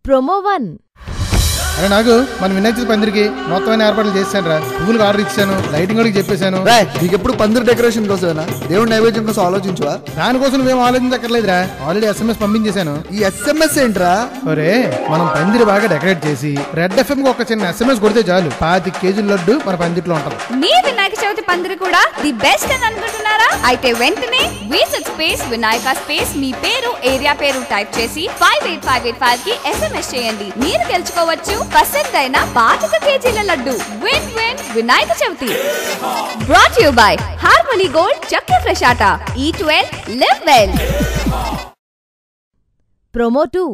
Promo 1. అరే నాగు మన వినాయక చవితి పందిరికి మొత్తమైన ఏర్పాట్లు చేశాను రా. పువ్వులకు ఆర్డర్ ఇచ్చాను, లైటింగ్ కూడా చెప్పేశాను. నీకు ఎప్పుడు పందిరి డెకరేషన్ కోసమేనా, దేవుడి నైవేద్యం కోసం ఆలోచించవా? దానికోసం నువ్వేం ఆలోచించక్కర్లేదురా, ఆల్రెడీ SMS పంపించేశాను. ఈ SMS ఏంట్రా? ఒరే మనం పందిరి బాగా డెకరేట్ చేసి రెడ్ FM కి ఒక చిన్న SMS కొడితే చాలు 25 కేజీల లడ్డు మన పందిట్లో ఉంటుంది. మీ వినాయక చవితి పందిరి కూడా ది బెస్ట్ అని అనుకుంటున్నారా? అయితే వెంటనే విజిట్ స్పేస్ వినాయక స్పేస్ మీ పేరు ఏరియా పేరు టైప్ చేసి 58585 కి SMS చేయండి. మీరు గెలుచుకోవచ్చు పసందైన 25 కేజీల laddu. Win win Vinayaka Chavithi. Brought you by Harmony Gold చక్కెర fresh atta. Eat well live well. Promo 2.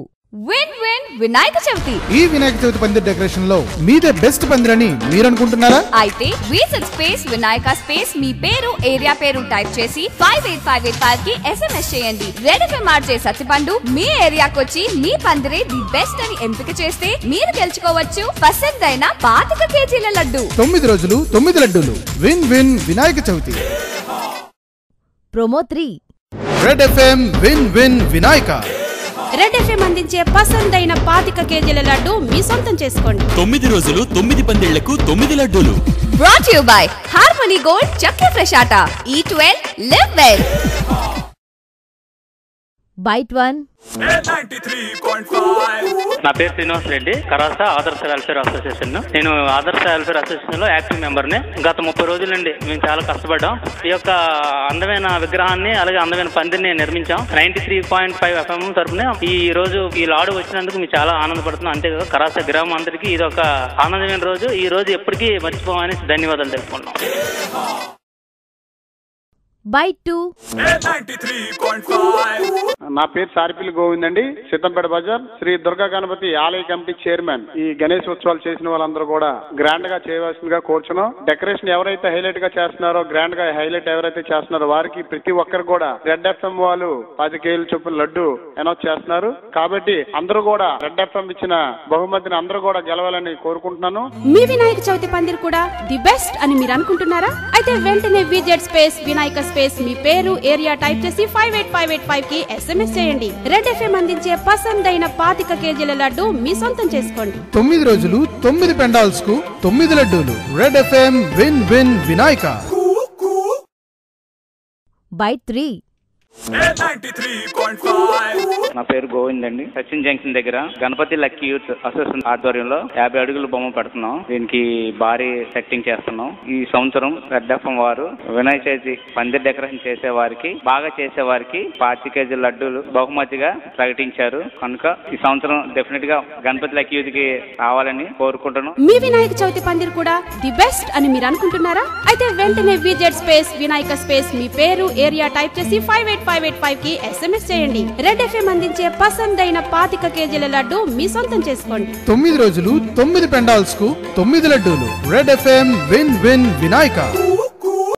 Win win Vinayaka Chavithi. ఈ వినాయక చవితి పందిరి డెకరేషన్ లో మీదే బెస్ట్ పందిరి అని మీరు అనుకుంటున్నారా? అయితే విజిట్ స్పేస్ వినాయక స్పేస్ మీ పేరు ఏరియా పేరు టైప్ చేసి 58585 కి SMS చేయండి. రెడ్ FM మార్చే సత్తిపండు మీ ఏరియాకి వచ్చి మీ పందిరే ది బెస్ట్ అని ఎంపిక చేస్తే మీరు గెలుచుకోవచ్చు పసందైన 25 కేజీల లడ్డు. 9 రోజులు 9 లడ్డూలు. Win win Vinayaka Chavithi. Promo 3. Red FM win win Vinayaka. Red FM అందించే పసందైన 25 కేజీల లడ్డు మీ సొంతం చేసుకోండి. 9 రోజులు 9 పందిళ్లకు 9 లడ్డూలు. Brought you by Harmony Gold చక్కెర fresh atta. Eat well live well. Bite 1. నా పేరు శ్రీనివాస్ రెడ్డి, కరాసా ఆదర్శ వెల్ఫేర్ అసోసియేషన్. నేను ఆదర్శ వెల్ఫేర్ అసోసియేషన్ లో యాక్టివ్ మెంబర్ ని. గత 30 రోజుల నుండి మేము చాలా కష్టపడ్డాం. ఈ యొక్క అందమైన విగ్రహాన్ని అలాగే అందమైన పందిరిని నిర్మించాం. 93.5 FM తరపున ఈ రోజు ఈ లాడు వచ్చినందుకు మేము చాలా ఆనందపడుతున్నాం. అంతేకాదు కరాసా గ్రామం అందరికీ ఇది ఒక ఆనందమైన రోజు. ఈ రోజు ఎప్పటికీ మర్చిపోమని ధన్యవాదాలు తెలుపుకున్నాం. Bite 2. నా పేరు సారిపిల్లి గోవింద్ అండి, సిద్ధంపేట బజార్ శ్రీ దుర్గా గణపతి ఆలయ కమిటీ చైర్మన్. ఈ గణేష్ ఉత్సవాలు చేసిన వాళ్ళందరూ కూడా గ్రాండ్ గా చేయవలసిందిగా కోరుచున్నాం. డెకరేషన్ ఎవరైతే హైలైట్ గా చేస్తున్నారో, గ్రాండ్ గా హైలైట్ ఎవరైతే చేస్తున్నారో వారికి ప్రతి ఒక్కరు కూడా రెడ్ FM వాళ్ళు 10 కేజీల చొప్పున లడ్డు అనౌన్స్ చేస్తున్నారు. కాబట్టి అందరూ కూడా రెడ్ FM ఇచ్చిన బహుమతిని అందరూ కూడా గెలవాలని కోరుకుంటున్నాను. మీ వినాయక చవితి పందిరి కూడా ది బెస్ట్ అని మీరు అనుకుంటున్నారా? అయితే వెంటనే విజిట్ స్పేస్ వినాయక స్పేస్ మీ పేరు ఏరియా టైప్ చేసి 58585 కి SMS చేయండి. రెడ్ FM అందించే పసందైన 25 కేజీల లడ్డు మీ సొంతం చేసుకోండి. 9 రోజులు 9 పెండాల్స్ కు 9 లడ్డూలు. Red FM win win Vinayaka. Bite 3. నా పేరు గోవింద్ అండి, సచిన్ జంక్షన్ దగ్గర గణపతి లక్కీ యూత్ అసోసియేషన్ ఆధ్వర్యంలో 50 అడుగుల బొమ్మ పెడుతున్నాం. దీనికి భారీ సెట్టింగ్ చేస్తున్నాం. ఈ సంవత్సరం రెడ్ FM వారు వినాయక చవితి పందిరి డెకరేషన్ చేసే వారికి, బాగా చేసే వారికి 25 కేజీల లడ్డూలు బహుమతిగా ప్రకటించారు. కనుక ఈ సంవత్సరం డెఫినెట్ గా గణపతి లక్కీ యూత్ కి రావాలని కోరుకుంటున్నాం. మీ వినాయక చవితి పందిరి కూడా ది బెస్ట్ అని మీరు అనుకుంటున్నారా? అయితే వెంటనే విజిట్ స్పేస్ వినాయక స్పేస్ మీ పేరు ఏరియా టైప్ చేసి 58585 కి SMS చేయండి. రెడ్ FM అందించే పసందైన 25 కేజీల లడ్డు మీ సొంతం చేసుకోండి. 9 రోజులు 9 పెండాల్స్ కు 9 లడ్డూలు. Red FM win win Vinayaka.